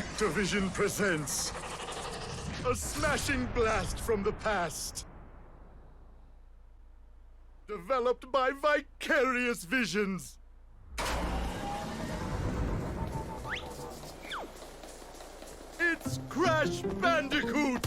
Activision presents a smashing blast from the past. Developed by Vicarious Visions. It's Crash Bandicoot!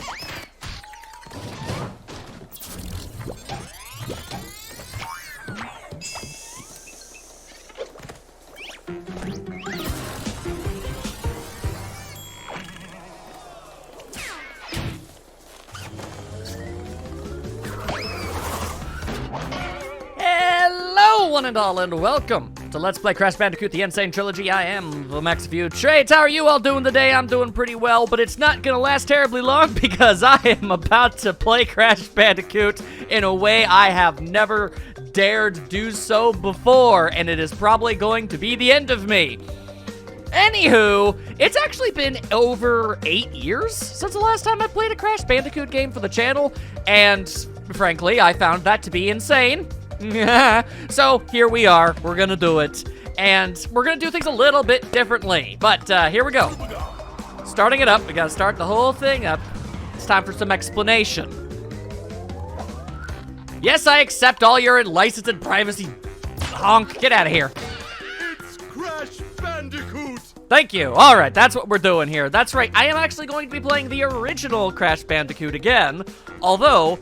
Hello, one and all, and welcome to Let's Play Crash Bandicoot, the Insane Trilogy. I am the Max View Trades. How are you all doing today? I'm doing pretty well, but it's not gonna last terribly long because I am about to play Crash Bandicoot in a way I have never dared do so before, and it is probably going to be the end of me. Anywho, it's actually been over 8 years since the last time I played a Crash Bandicoot game for the channel, and frankly, I found that to be insane. So here we are, we're gonna do it, and we're gonna do things a little bit differently, but here we go. Starting it up, we gotta start the whole thing up. It's time for some explanation. Yes, I accept all your license and privacy. Honk, get out of here. It's Crash Bandicoot! Thank you. All right, that's what we're doing here. That's right, I am actually going to be playing the original Crash Bandicoot again, although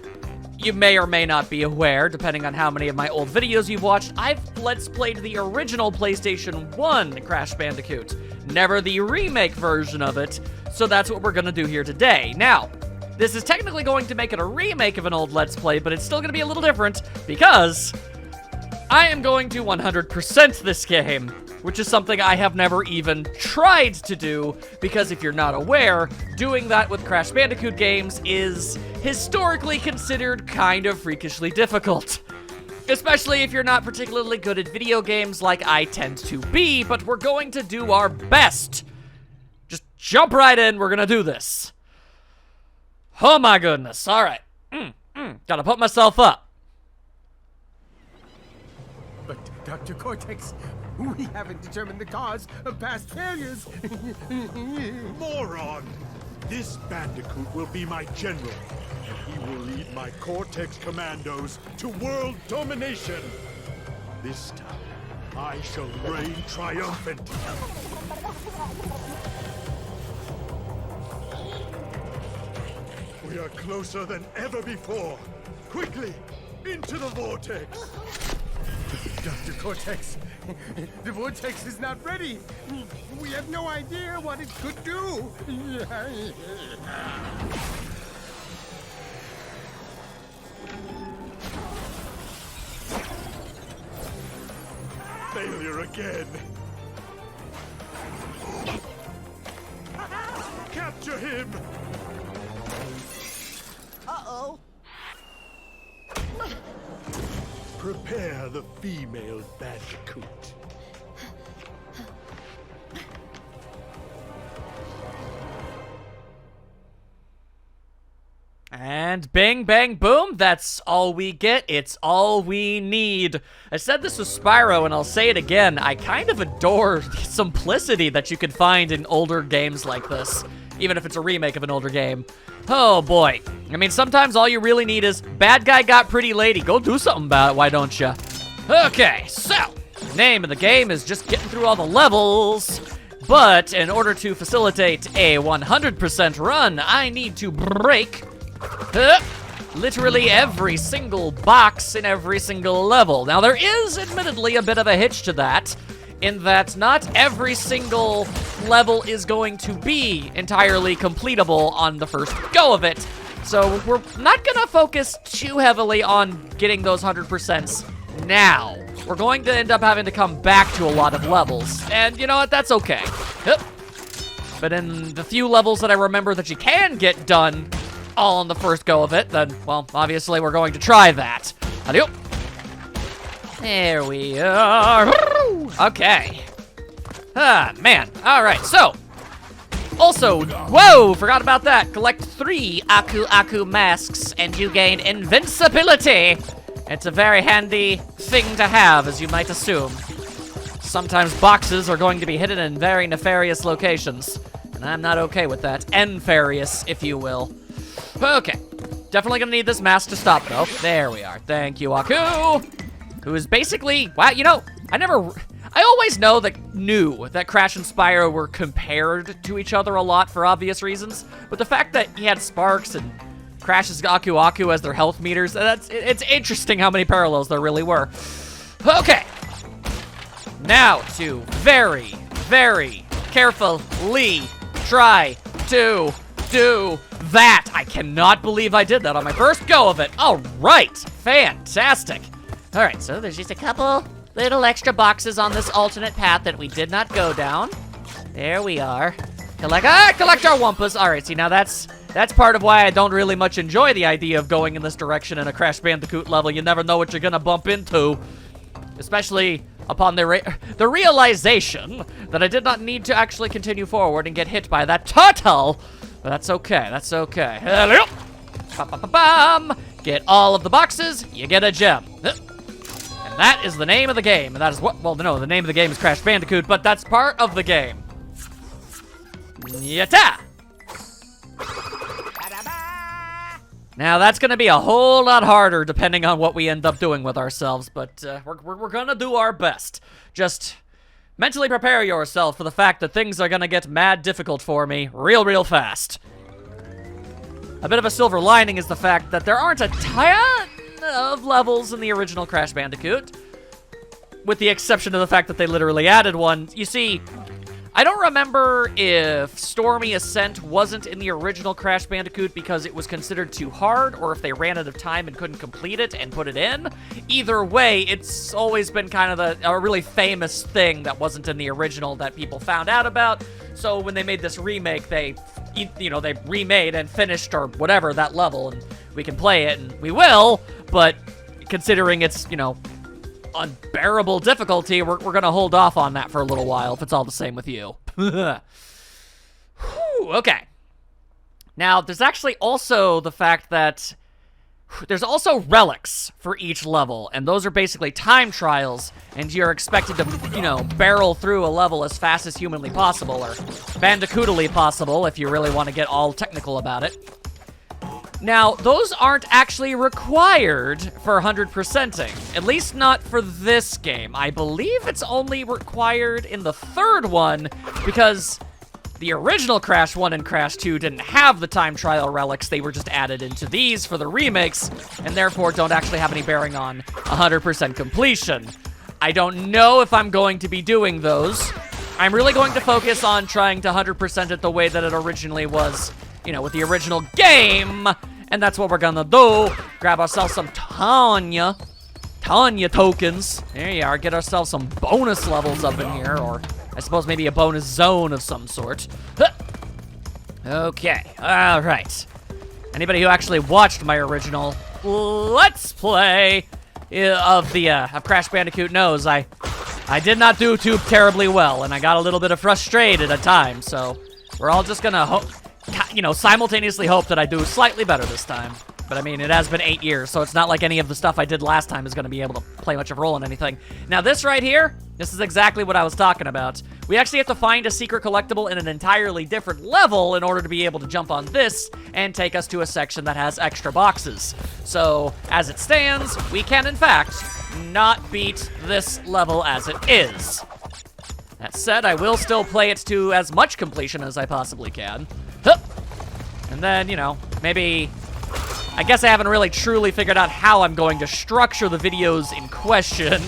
you may or may not be aware, depending on how many of my old videos you've watched, I've Let's Played the original PlayStation 1 Crash Bandicoot, never the remake version of it, so that's what we're gonna do here today. Now, this is technically going to make it a remake of an old Let's Play, but it's still gonna be a little different, because I am going to 100% this game, which is something I have never even tried to do, because if you're not aware, doing that with Crash Bandicoot games is historically considered kind of freakishly difficult. Especially if you're not particularly good at video games like I tend to be, but we're going to do our best. Just jump right in, we're gonna do this. Oh my goodness, all right. Gotta put myself up. But, Dr. Cortex, we haven't determined the cause of past failures. Moron! This Bandicoot will be my general, and he will lead my Cortex commandos to world domination. This time, I shall reign triumphant. We are closer than ever before. Quickly, into the vortex. Dr. Cortex, the vortex is not ready. We have no idea what it could do. Failure again. Capture him! Uh-oh. Prepare the female Bandicoot. And bing, bang, boom, that's all we get. It's all we need. I said this was Spyro, and I'll say it again. I kind of adore the simplicity that you can find in older games like this, even if it's a remake of an older game. Oh, boy. I mean, sometimes all you really need is, bad guy got pretty lady. Go do something about it, why don't you? Okay, so, the name of the game is just getting through all the levels. But in order to facilitate a 100% run, I need to break literally every single box in every single level. Now, there is admittedly a bit of a hitch to that, in that not every single level is going to be entirely completable on the first go of it. So we're not gonna focus too heavily on getting those 100%s now. We're going to end up having to come back to a lot of levels. And you know what, that's okay. But in the few levels that I remember that you can get done all on the first go of it, then, well, obviously we're going to try that. Adios. There we are. Okay. Ah, man. All right, so. Also, whoa, forgot about that. Collect 3 Aku Aku masks and you gain invincibility. It's a very handy thing to have, as you might assume. Sometimes boxes are going to be hidden in very nefarious locations. And I'm not okay with that. Nefarious, if you will. Okay. Definitely gonna need this mask to stop it. Oh, there we are. Thank you, Aku. Who is basically, wow, you know, I always knew that Crash and Spyro were compared to each other a lot for obvious reasons, but the fact that he had Sparks and Crash's Aku Aku as their health meters, it's interesting how many parallels there really were. Okay. Now to very, very carefully try to do that. I cannot believe I did that on my first go of it. All right, fantastic. All right, so there's just a couple little extra boxes on this alternate path that we did not go down. There we are. Collect our Wumpas. All right, see, now that's part of why I don't really much enjoy the idea of going in this direction in a Crash Bandicoot level. You never know what you're gonna bump into, especially upon the realization that I did not need to actually continue forward and get hit by that turtle. But that's okay, that's okay. Hello. Ba-ba-ba-bam. Get all of the boxes, you get a gem. And that is the name of the game. And that is what, well, no, the name of the game is Crash Bandicoot, but that's part of the game. Yatta! Now, that's gonna be a whole lot harder depending on what we end up doing with ourselves, but we're gonna do our best. Just mentally prepare yourself for the fact that things are gonna get mad difficult for me real fast. A bit of a silver lining is the fact that there aren't a ton of levels in the original Crash Bandicoot, with the exception of the fact that they literally added one. You see, I don't remember if Stormy Ascent wasn't in the original Crash Bandicoot because it was considered too hard, or if they ran out of time and couldn't complete it and put it in. Either way, it's always been kind of a really famous thing that wasn't in the original that people found out about. So when they made this remake, they remade and finished or whatever that level, and we can play it, and we will, but considering it's, unbearable difficulty, we're gonna hold off on that for a little while if it's all the same with you. Whew, okay. Now, there's actually also the fact that there's also relics for each level, and those are basically time trials, and you're expected to, barrel through a level as fast as humanly possible, or bandicootally possible if you really want to get all technical about it. Now, those aren't actually required for 100%ing, at least not for this game. I believe it's only required in the third one, because the original Crash 1 and Crash 2 didn't have the time trial relics. They were just added into these for the remakes, and therefore don't actually have any bearing on 100% completion. I don't know if I'm going to be doing those. I'm really going to focus on trying to 100% it the way that it originally was, with the original game. And that's what we're gonna do. Grab ourselves some Tanya tokens. There you are. Get ourselves some bonus levels up in here, or I suppose maybe a bonus zone of some sort. Okay, all right. Anybody who actually watched my original Let's Play of Crash Bandicoot knows I did not do too terribly well, and I got a little bit of frustrated at times, so we're all just gonna simultaneously hope that I do slightly better this time. But I mean, it has been 8 years, so it's not like any of the stuff I did last time is going to be able to play much of a role in anything. Now this right here, this is exactly what I was talking about. We actually have to find a secret collectible in an entirely different level in order to be able to jump on this and take us to a section that has extra boxes. So, as it stands, we can in fact not beat this level as it is. That said, I will still play it to as much completion as I possibly can. And then, maybe, I guess I haven't really truly figured out how I'm going to structure the videos in question.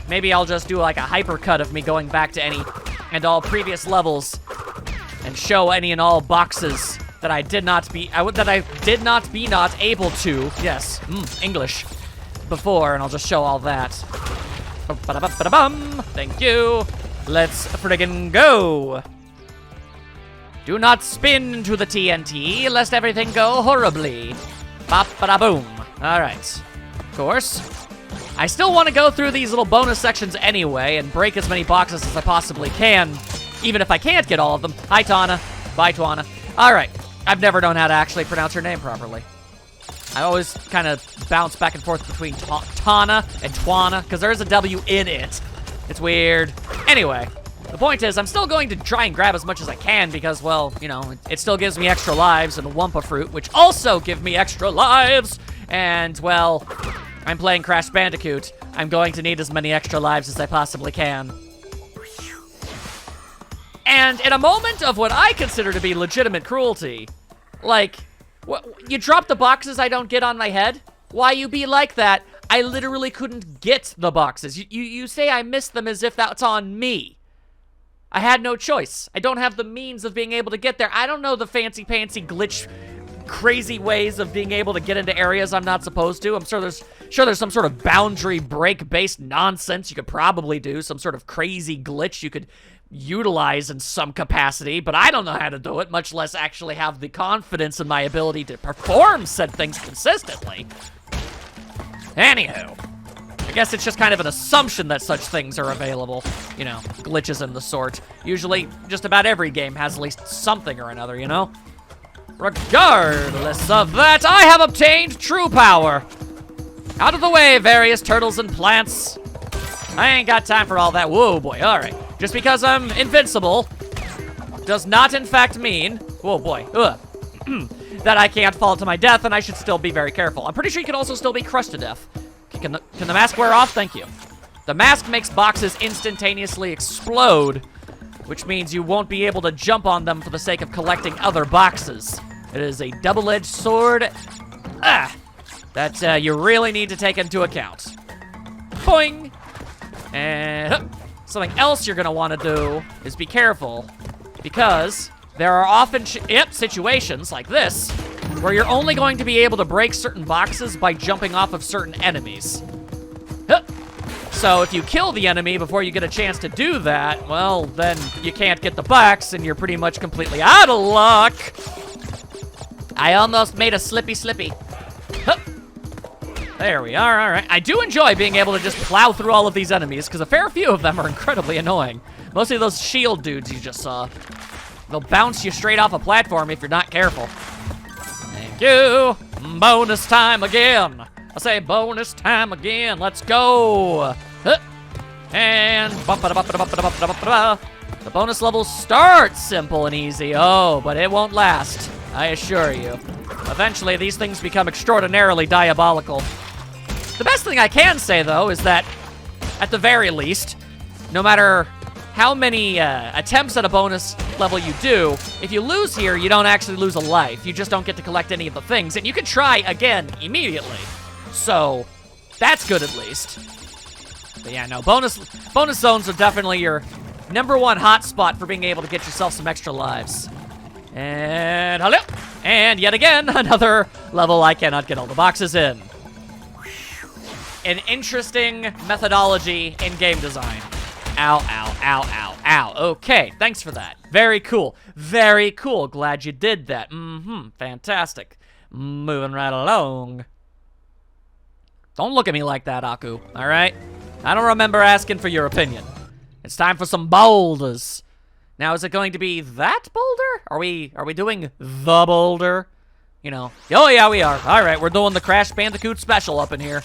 Maybe I'll just do like a hypercut of me going back to any and all previous levels and show any and all boxes that I did not be able to, yes, English, before, and I'll just show all that. Thank you. Let's friggin' go. Do not spin into the TNT, lest everything go horribly. Bop-ba-da-boom. Alright. Of course. I still want to go through these little bonus sections anyway and break as many boxes as I possibly can, even if I can't get all of them. Hi, Tana. Bye, Twana. Alright. I've never known how to actually pronounce her name properly. I always kind of bounce back and forth between Tana and Twana, because there is a W in it. It's weird. Anyway. The point is, I'm still going to try and grab as much as I can because, well, you know, it still gives me extra lives and Wumpa Fruit, which also give me extra lives. And, well, I'm playing Crash Bandicoot. I'm going to need as many extra lives as I possibly can. And in a moment of what I consider to be legitimate cruelty, like, you drop the boxes I don't get on my head? Why you be like that? I literally couldn't get the boxes. You say I missed them as if that's on me. I had no choice. I don't have the means of being able to get there. I don't know the fancy-pantsy glitch crazy ways of being able to get into areas I'm not supposed to. I'm sure there's some sort of boundary break-based nonsense you could probably do, some sort of crazy glitch you could utilize in some capacity, but I don't know how to do it, much less actually have the confidence in my ability to perform said things consistently. Anywho, I guess it's just kind of an assumption that such things are available. You know, glitches and the sort. Usually, just about every game has at least something or another, you know? Regardless of that, I have obtained true power. Out of the way, various turtles and plants. I ain't got time for all that. Whoa, boy, all right. Just because I'm invincible does not, in fact, mean, whoa, boy, that I can't fall to my death, and I should still be very careful. I'm pretty sure you can also still be crushed to death. Can the mask wear off? Thank you. The mask makes boxes instantaneously explode, which means you won't be able to jump on them for the sake of collecting other boxes. It is a double-edged sword that you really need to take into account. Boing! And something else you're gonna want to do is be careful, because there are often situations like this where you're only going to be able to break certain boxes by jumping off of certain enemies. So if you kill the enemy before you get a chance to do that, well, then you can't get the box and you're pretty much completely out of luck. I almost made a slippy. There we are, all right. I do enjoy being able to just plow through all of these enemies because a fair few of them are incredibly annoying. Mostly those shield dudes you just saw. They'll bounce you straight off a platform if you're not careful. Thank you. Bonus time again. I say bonus time again. Let's go. And the bonus levels start simple and easy. Oh, but it won't last, I assure you. Eventually, these things become extraordinarily diabolical. The best thing I can say, though, is that, at the very least, no matter how many attempts at a bonus level you do, if you lose here, you don't actually lose a life. You just don't get to collect any of the things, and you can try again immediately. So, that's good at least. But yeah, no, bonus zones are definitely your #1 hotspot for being able to get yourself some extra lives. And hello! And yet again, another level I cannot get all the boxes in. An interesting methodology in game design. Ow, ow, ow, ow, ow. Okay, thanks for that. Very cool. Very cool. Glad you did that. Fantastic. Moving right along. Don't look at me like that, Aku, all right? I don't remember asking for your opinion. It's time for some boulders. Now, is it going to be that boulder? Are we doing the boulder? You know, oh yeah, we are. All right, we're doing the Crash Bandicoot special up in here.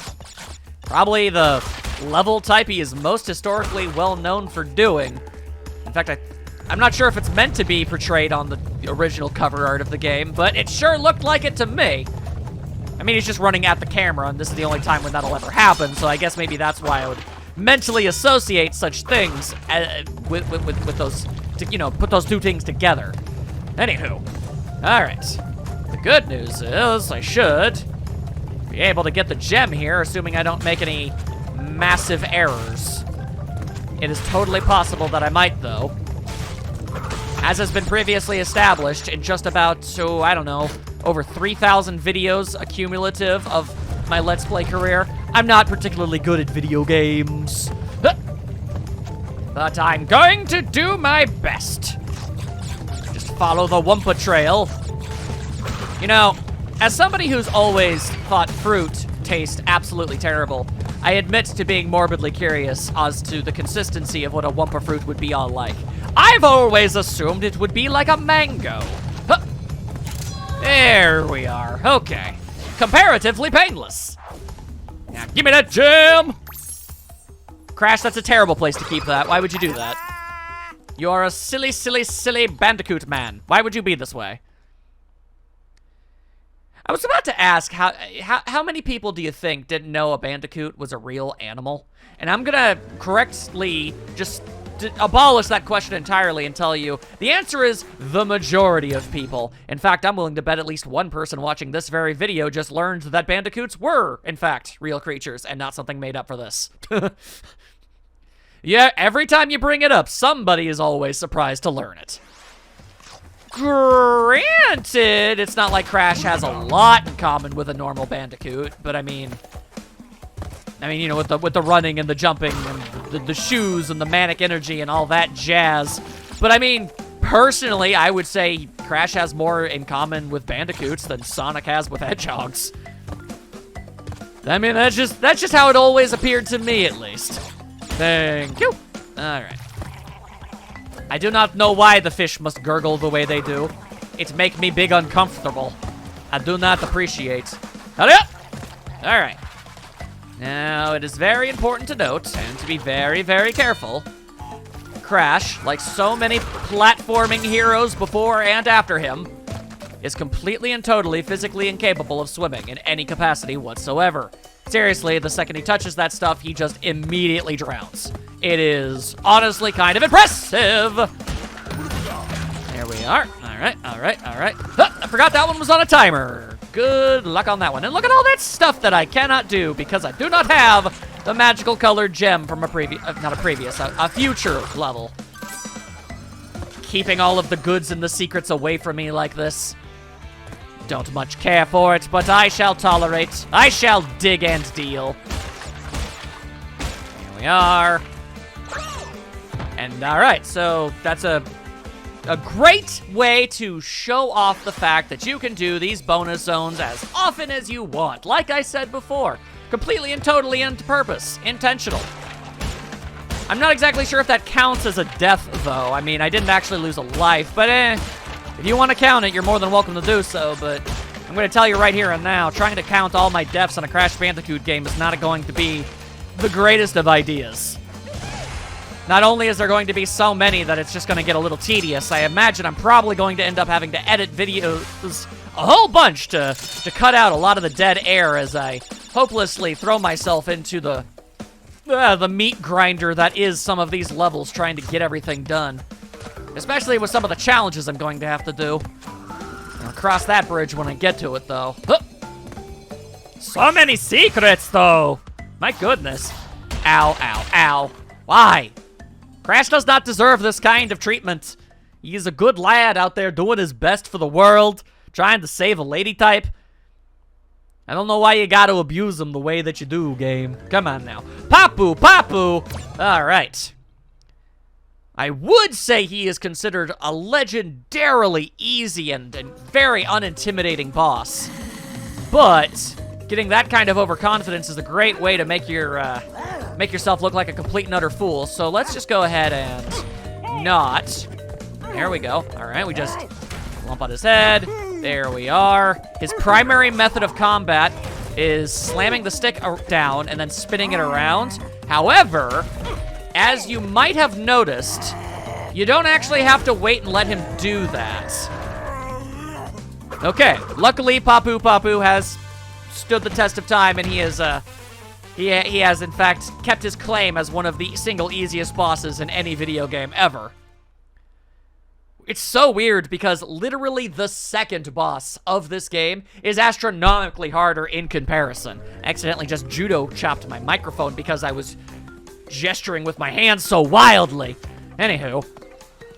Probably the level type he is most historically well known for doing. In fact, I'm not sure if it's meant to be portrayed on the original cover art of the game, but it sure looked like it to me. I mean, he's just running at the camera, and this is the only time when that'll ever happen, so I guess maybe that's why I would mentally associate such things with those, to, you know, put those two things together. Anywho, all right. The good news is I should be able to get the gem here, assuming I don't make any massive errors. It is totally possible that I might, though. As has been previously established in just about, so I don't know, over 3,000 videos accumulative of my Let's Play career, I'm not particularly good at video games. But I'm going to do my best. Just follow the Wumpa trail. You know, as somebody who's always thought fruit tastes absolutely terrible, I admit to being morbidly curious as to the consistency of what a Wumpa fruit would be all like. I've always assumed it would be like a mango. Huh. There we are. Okay. Comparatively painless. Now, give me that gem! Crash, that's a terrible place to keep that. Why would you do that? You are a silly, silly, silly Bandicoot man. Why would you be this way? I was about to ask, how many people do you think didn't know a Bandicoot was a real animal? And I'm gonna correctly just abolish that question entirely and tell you the answer is the majority of people. In fact, I'm willing to bet at least one person watching this very video just learned that Bandicoots were, in fact, real creatures and not something made up for this. Yeah, every time you bring it up, somebody is always surprised to learn it. Granted, it's not like Crash has a lot in common with a normal Bandicoot, but I mean, you know, with the running and the jumping and the shoes and the manic energy and all that jazz. But I mean, personally, I would say Crash has more in common with Bandicoots than Sonic has with Hedgehogs. I mean, that's just how it always appeared to me, at least. Thank you. All right. I do not know why the fish must gurgle the way they do. It make me big uncomfortable. I do not appreciate. Hurry up! All right. Now, it is very important to note, and to be very, very careful, Crash, like so many platforming heroes before and after him, is completely and totally physically incapable of swimming in any capacity whatsoever. Seriously, the second he touches that stuff, he just immediately drowns. It is honestly kind of impressive. There we are. All right, all right, all right. Huh, I forgot that one was on a timer. Good luck on that one. And look at all that stuff that I cannot do because I do not have the magical colored gem from a future level. Keeping all of the goods and the secrets away from me like this. Don't much care for it, but I shall tolerate. I shall dig and deal. Here we are. And all right, so that's a great way to show off the fact that you can do these bonus zones as often as you want. Like I said before, completely and totally into purpose, intentional. I'm not exactly sure if that counts as a death, though. I mean, I didn't actually lose a life, but if you want to count it, you're more than welcome to do so, but I'm going to tell you right here and now, trying to count all my deaths on a Crash Bandicoot game is not going to be the greatest of ideas. Not only is there going to be so many that it's just going to get a little tedious, I imagine I'm probably going to end up having to edit videos a whole bunch to cut out a lot of the dead air as I hopelessly throw myself into the meat grinder that is some of these levels trying to get everything done. Especially with some of the challenges I'm going to have to do. I'll cross that bridge when I get to it, though. Huh. So many secrets, though. My goodness. Ow, ow, ow. Why? Crash does not deserve this kind of treatment. He's a good lad out there doing his best for the world, trying to save a lady type. I don't know why you gotta abuse him the way that you do, game. Come on now. Papu Papu! Alright. I would say he is considered a legendarily easy and very unintimidating boss. But getting that kind of overconfidence is a great way to make yourself look like a complete and utter fool. So let's just go ahead and not. There we go. All right, we just lump on his head. There we are. His primary method of combat is slamming the stick down and then spinning it around. However, as you might have noticed, you don't actually have to wait and let him do that. Okay, luckily Papu Papu has stood the test of time, and he has in fact kept his claim as one of the single easiest bosses in any video game ever. It's so weird because literally the second boss of this game is astronomically harder in comparison. I accidentally just judo chopped my microphone because I was gesturing with my hands so wildly. Anywho,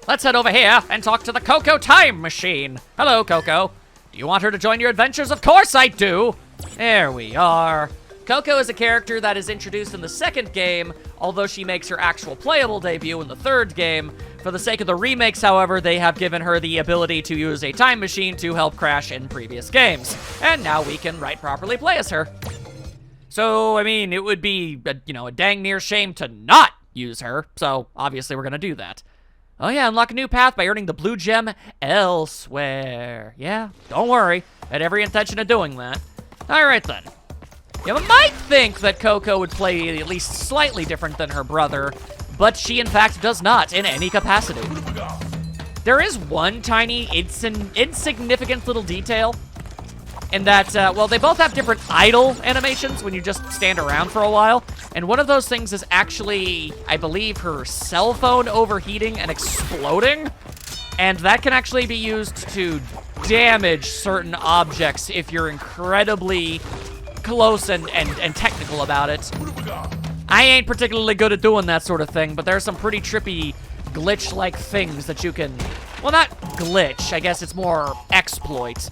let's head over here and talk to the Coco time machine. Hello, Coco. Do you want her to join your adventures? Of course I do. There we are. Coco is a character that is introduced in the second game, although she makes her actual playable debut in the third game. For the sake of the remakes, however, they have given her the ability to use a time machine to help Crash in previous games. And now we can right properly play as her. So, I mean, it would be, a dang near shame to not use her. So, obviously, we're going to do that. Oh, yeah, unlock a new path by earning the blue gem elsewhere. Yeah, don't worry. I had every intention of doing that. All right, then. You might think that Coco would play at least slightly different than her brother, but she in fact does not in any capacity. There is one tiny, insignificant little detail in that, well, they both have different idle animations when you just stand around for a while, and one of those things is actually, I believe, her cell phone overheating and exploding, and that can actually be used to damage certain objects if you're incredibly close and technical about it. I ain't particularly good at doing that sort of thing, but there's some pretty trippy glitch-like things that you can, well, not glitch, I guess it's more exploit.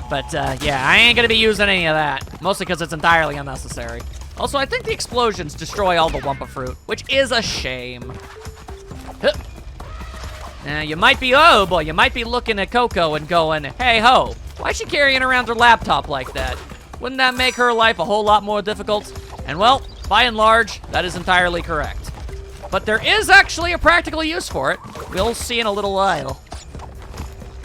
But, yeah, I ain't gonna be using any of that, mostly because it's entirely unnecessary. Also, I think the explosions destroy all the Wumpa fruit, which is a shame. Huh. Now, you might be, oh boy, you might be looking at Coco and going, hey ho, why is she carrying around her laptop like that? Wouldn't that make her life a whole lot more difficult? And well, by and large, that is entirely correct. But there is actually a practical use for it. We'll see in a little while.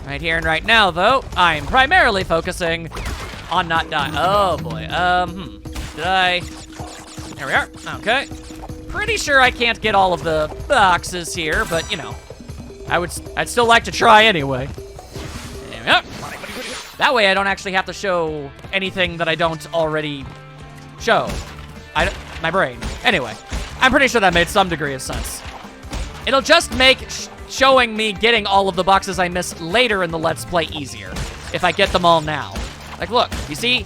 Right here and right now, though, I'm primarily focusing on not dying. Oh boy, did I? There we are, okay. Pretty sure I can't get all of the boxes here, but you know, I'd still like to try anyway. There we are. That way I don't actually have to show anything that I don't already show. My brain. Anyway, I'm pretty sure that made some degree of sense. It'll just make showing me getting all of the boxes I missed later in the Let's Play easier, if I get them all now. Like, look, you see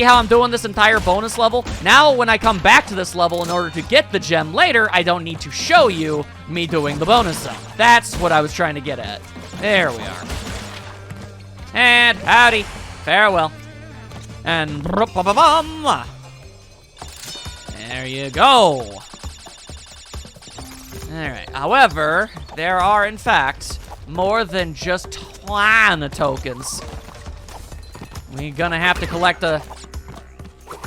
how I'm doing this entire bonus level? Now, when I come back to this level in order to get the gem later, I don't need to show you me doing the bonus zone. That's what I was trying to get at. There we are. And howdy. Farewell. And there you go. Alright, however, there are, in fact, more than just 20 tokens. We're gonna have to collect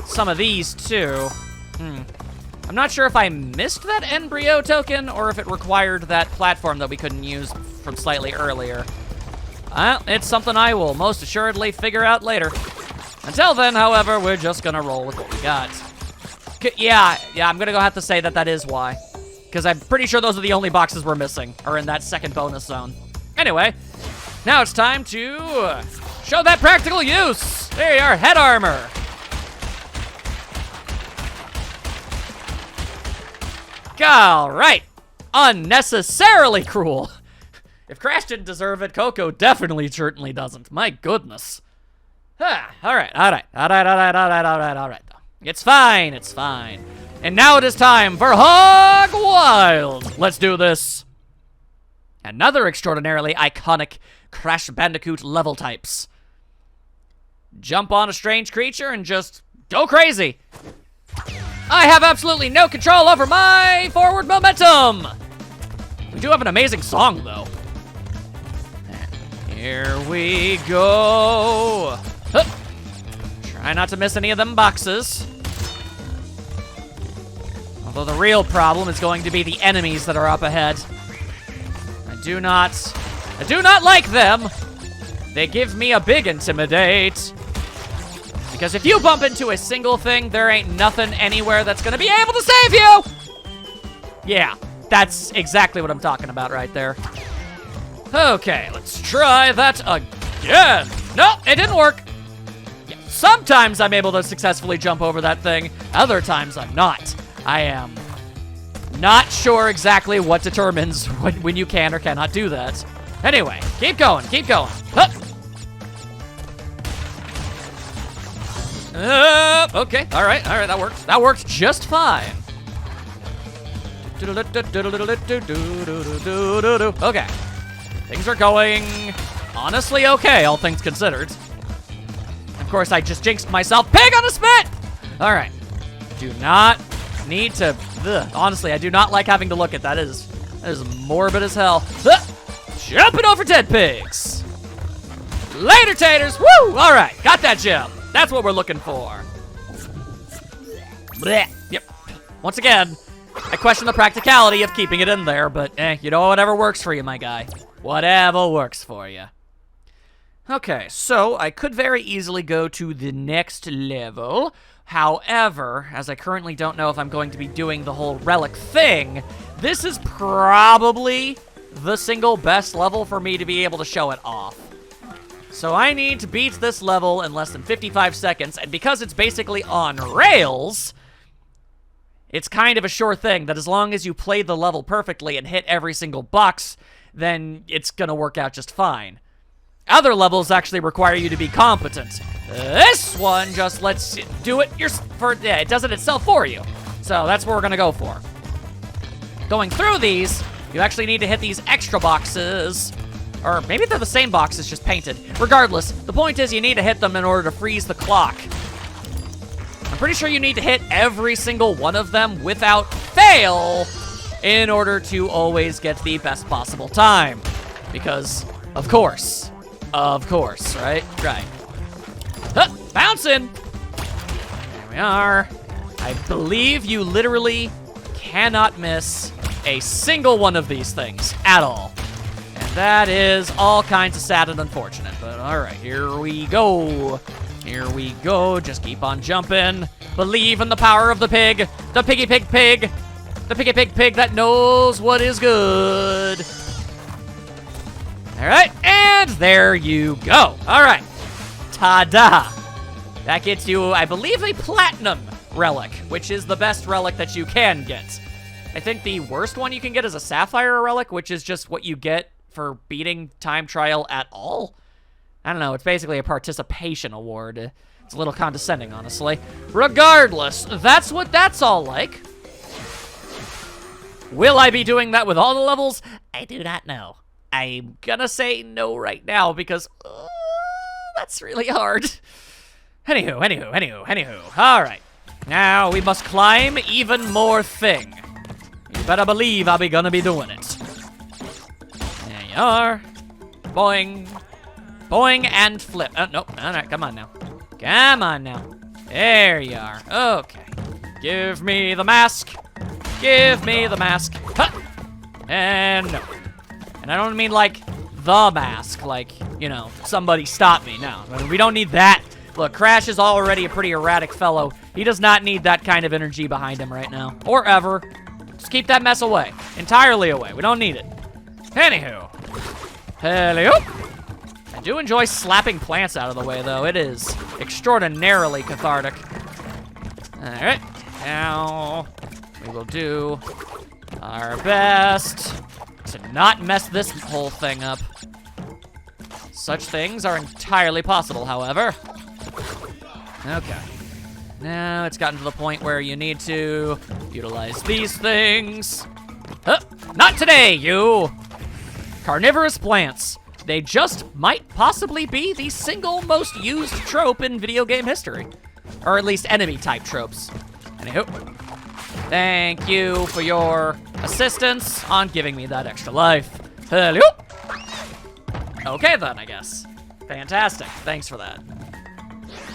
some of these, too. I'm not sure if I missed that embryo token, or if it required that platform that we couldn't use from slightly earlier. Well, it's something I will most assuredly figure out later. Until then, however, we're just gonna roll with what we got. Yeah, I'm gonna have to say that is why. Because I'm pretty sure those are the only boxes we're missing, are in that second bonus zone. Anyway, now it's time to show that practical use. There you are, head armor. All right, unnecessarily cruel. If Crash didn't deserve it, Coco definitely certainly doesn't. My goodness. All right. It's fine. And now it is time for Hog Wild. Let's do this. Another extraordinarily iconic Crash Bandicoot level types. Jump on a strange creature and just go crazy. I have absolutely no control over my forward momentum. We do have an amazing song, though. Here we go. Hup. Try not to miss any of them boxes. Although the real problem is going to be the enemies that are up ahead. I do not like them. They give me a big intimidate. Because if you bump into a single thing, there ain't nothing anywhere that's gonna be able to save you! Yeah, that's exactly what I'm talking about right there. Okay, let's try that again. No, it didn't work. Yeah, sometimes I'm able to successfully jump over that thing. Other times I'm not. I am not sure exactly what determines when you can or cannot do that. Anyway, keep going. Hup. Okay, all right, that works. That works just fine. Okay, things are going honestly okay, all things considered. Of course, I just jinxed myself. Pig on a spit! All right, do not need to, honestly, I do not like having to look at that. That is morbid as hell. Jumping over dead pigs. Later, taters. Woo! All right, got that gem. That's what we're looking for. Blech. Yep. Once again, I question the practicality of keeping it in there, but you know, whatever works for you, my guy. Whatever works for you. Okay, so I could very easily go to the next level. However, as I currently don't know if I'm going to be doing the whole relic thing, this is probably the single best level for me to be able to show it off. So I need to beat this level in less than 55 seconds, and because it's basically on rails, it's kind of a sure thing that as long as you play the level perfectly and hit every single box, then it's gonna work out just fine. Other levels actually require you to be competent. This one just lets you do it it does it itself for you. So that's what we're gonna go for. Going through these, you actually need to hit these extra boxes. Or maybe they're the same boxes, just painted. Regardless, the point is you need to hit them in order to freeze the clock. I'm pretty sure you need to hit every single one of them without fail in order to always get the best possible time. Because, of course, right? Right. Huh, bouncing! There we are. I believe you literally cannot miss a single one of these things at all. And that is all kinds of sad and unfortunate. But all right, here we go. Here we go. Just keep on jumping. Believe in the power of the pig. The piggy pig pig. The piggy pig pig that knows what is good. All right, and there you go. All right, ta-da. That gets you, I believe, a platinum relic, which is the best relic that you can get. I think the worst one you can get is a sapphire relic, which is just what you get for beating time trial at all. I don't know, it's basically a participation award. It's a little condescending, honestly. Regardless, that's what that's all like. Will I be doing that with all the levels? I do not know. I'm gonna say no right now because that's really hard. Anywho. All right. Now we must climb even more thing. You better believe I'll be gonna be doing it. There you are. Boing. Boing and flip. Oh, nope. All right, come on now. Come on now. There you are. Okay. Give me the mask. Give me the mask. Huh. And no. And I don't mean like the mask, like, you know, somebody stop me. No, we don't need that. Look, Crash is already a pretty erratic fellow. He does not need that kind of energy behind him right now. Or ever. Just keep that mess away. Entirely away. We don't need it. Anywho. Hello. I do enjoy slapping plants out of the way, though. It is extraordinarily cathartic. Alright. Now, we will do our best to not mess this whole thing up. Such things are entirely possible, however. Okay. Now it's gotten to the point where you need to utilize these things. Huh, not today, you! Carnivorous plants. They just might possibly be the single most used trope in video game history. Or at least enemy-type tropes. Anywho. Thank you for your assistance on giving me that extra life. Hello. Okay then, I guess. Fantastic. Thanks for that.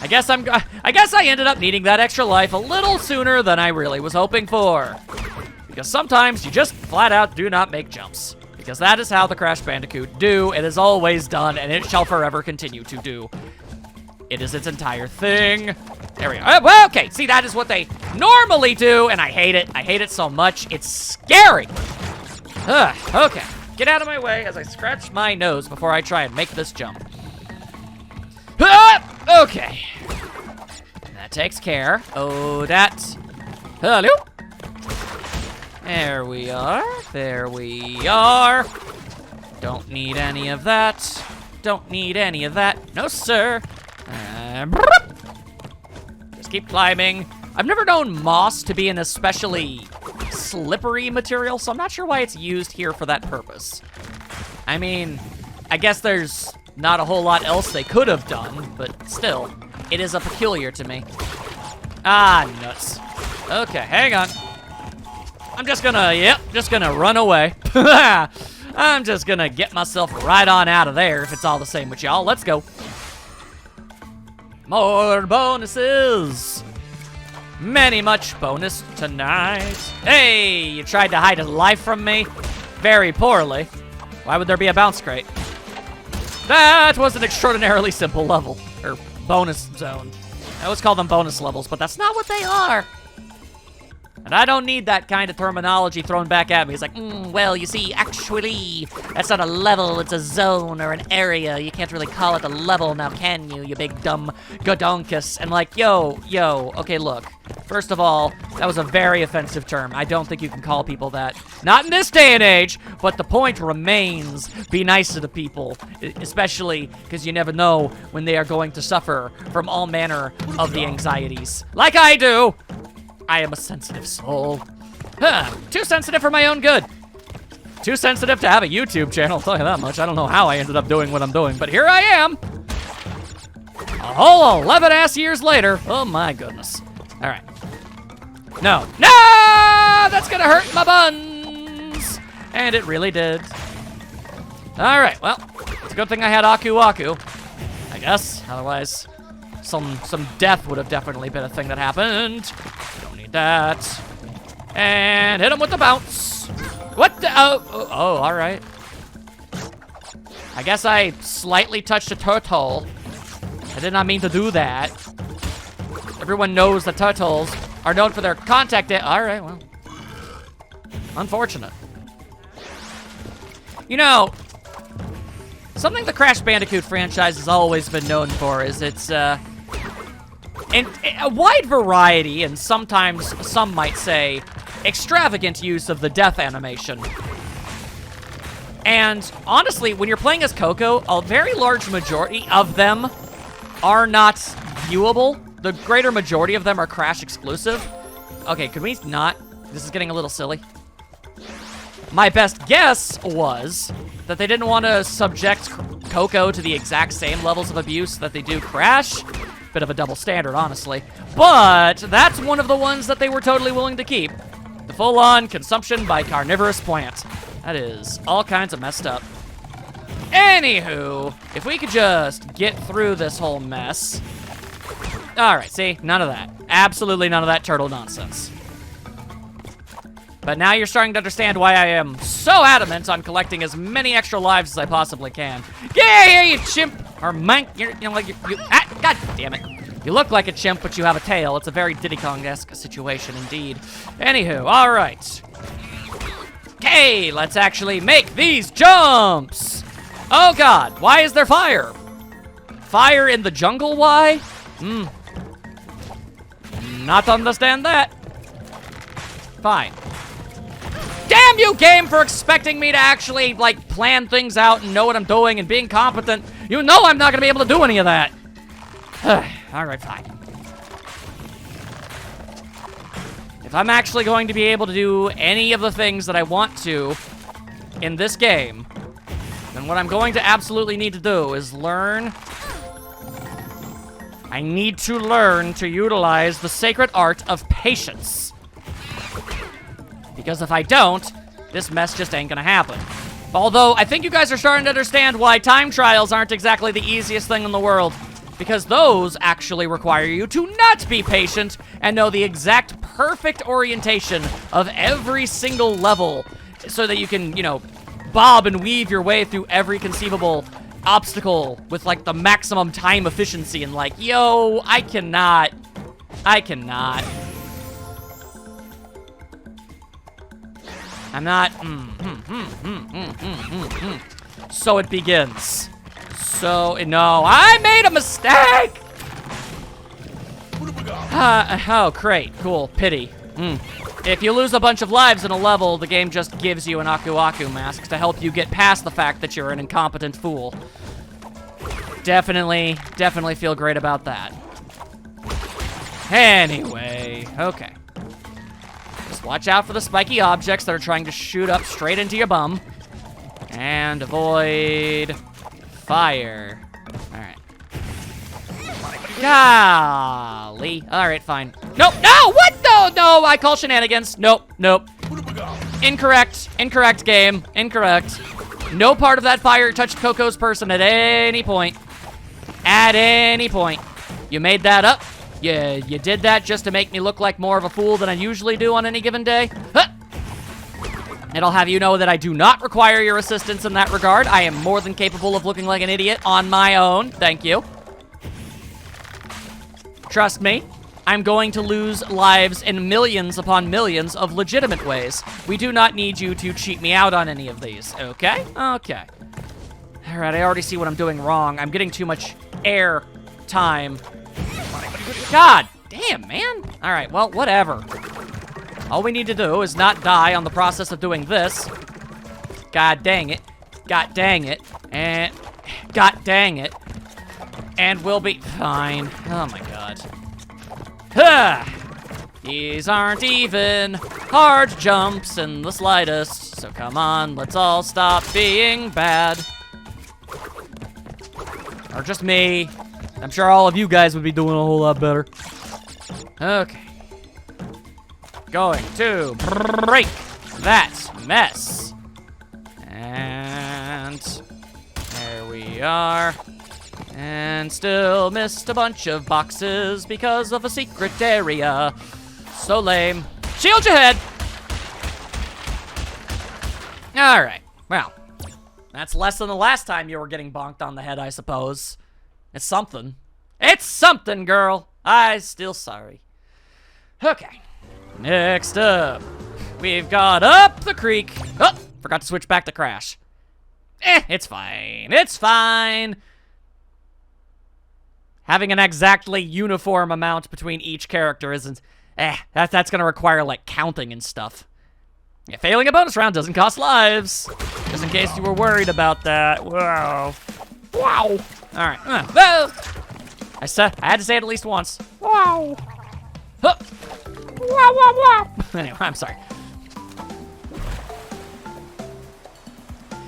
I guess I ended up needing that extra life a little sooner than I really was hoping for. Because sometimes you just flat out do not make jumps. Because that is how the Crash Bandicoot do. It is always done, and it shall forever continue to do. It is its entire thing. There we go. Well, okay, see, that is what they normally do, and I hate it. I hate it so much. It's scary. Okay, get out of my way as I scratch my nose before I try and make this jump. Okay. That takes care. Oh, that. Hello. There we are. There we are. Don't need any of that. Don't need any of that. No, sir. Just keep climbing. I've never known moss to be an especially slippery material, so I'm not sure why it's used here for that purpose. I mean, I guess there's not a whole lot else they could have done, but still, it is a peculiar to me. Ah, nuts. Okay, hang on. I'm just gonna run away. I'm just gonna get myself right on out of there if it's all the same with y'all. Let's go. More bonuses. Many much bonus tonight. Hey, you tried to hide a life from me? Very poorly. Why would there be a bounce crate? That was an extraordinarily simple level, or bonus zone. I always call them bonus levels, but that's not what they are. And I don't need that kind of terminology thrown back at me. It's like, well, you see, actually, that's not a level, it's a zone or an area. You can't really call it a level now, can you, you big dumb godonkus? And like, yo, okay, look. First of all, that was a very offensive term. I don't think you can call people that. Not in this day and age, but the point remains, be nice to the people. Especially because you never know when they are going to suffer from all manner of the anxieties. Like I do! I am a sensitive soul. Too sensitive for my own good. Too sensitive to have a YouTube channel, I'll tell you that much. I don't know how I ended up doing what I'm doing, but here I am. A whole 11-ass years later. Oh my goodness. All right. No, that's gonna hurt my buns. And it really did. All right, well, it's a good thing I had Aku Aku, I guess. Otherwise, some death would have definitely been a thing that happened. Don't need that. And hit him with the bounce. What the? Oh, all right. I guess I slightly touched a turtle. I did not mean to do that. Everyone knows that turtles are known for their contact. All right, well. Unfortunate. You know, something the Crash Bandicoot franchise has always been known for is its, and a wide variety, and sometimes some might say extravagant use of the death animation. And honestly, when you're playing as Coco, a very large majority of them are not viewable. The greater majority of them are Crash exclusive. Okay, could we not? This is getting a little silly. My best guess was that they didn't want to subject Coco to the exact same levels of abuse that they do Crash. Bit of a double standard, honestly. But that's one of the ones that they were totally willing to keep. The full-on consumption by carnivorous plant. That is all kinds of messed up. Anywho, if we could just get through this whole mess. All right, see, none of that. Absolutely none of that turtle nonsense. But now you're starting to understand why I am so adamant on collecting as many extra lives as I possibly can. Yeah, you chimp, or mank, God damn it. You look like a chimp, but you have a tail. It's a very Diddy Kong-esque situation indeed. Anywho, all right. Okay, let's actually make these jumps. Oh God, why is there fire? Fire in the jungle, why? Not understand that. Fine. Damn you, game, for expecting me to actually, like, plan things out and know what I'm doing and being competent. You know I'm not gonna be able to do any of that. Alright, fine. If I'm actually going to be able to do any of the things that I want to in this game, then what I'm going to absolutely need to do is learn. I need to learn to utilize the sacred art of patience. Because if I don't, this mess just ain't gonna happen. Although, I think you guys are starting to understand why time trials aren't exactly the easiest thing in the world. Because those actually require you to not be patient and know the exact perfect orientation of every single level so that you can, you know, bob and weave your way through every conceivable obstacle with, like, the maximum time efficiency and, like, yo, I cannot. I'm not, So it begins. No, I made a mistake! Oh, great, cool, pity. If you lose a bunch of lives in a level, the game just gives you an Aku Aku mask to help you get past the fact that you're an incompetent fool. Definitely feel great about that. Anyway, okay. Just watch out for the spiky objects that are trying to shoot up straight into your bum. And avoid fire. Alright. Golly. Alright, fine. Nope, no! What? No, I call shenanigans. Nope. Incorrect game. Incorrect. No part of that fire touched Coco's person at any point. At any point. You made that up. You did that just to make me look like more of a fool than I usually do on any given day. Huh. And I'll have you know that I do not require your assistance in that regard. I am more than capable of looking like an idiot on my own. Thank you. Trust me, I'm going to lose lives in millions upon millions of legitimate ways. We do not need you to cheat me out on any of these, okay? Okay. All right, I already see what I'm doing wrong. I'm getting too much air time. God damn, man. All right, well, whatever. All we need to do is not die on the process of doing this. God dang it. God dang it. And God dang it. And we'll be fine. Oh my god. Huh. These aren't even hard jumps in the slightest. So come on, let's all stop being bad. Or just me. I'm sure all of you guys would be doing a whole lot better. Okay. Going to break that mess. And there we are. And still missed a bunch of boxes because of a secret area. So lame. Shield your head. All right. Well, that's less than the last time you were getting bonked on the head, I suppose. It's something. It's something, girl. I'm still sorry. Okay. Next up, we've got up the creek. Oh, forgot to switch back to Crash. It's fine. It's fine. Having an exactly uniform amount between each character isn't... that's gonna require, like, counting and stuff. Yeah, failing a bonus round doesn't cost lives. Just in case you were worried about that. Wow. Wow. All right. I had to say it at least once. Wow. Huh. Wow, wow, wow. Anyway, I'm sorry.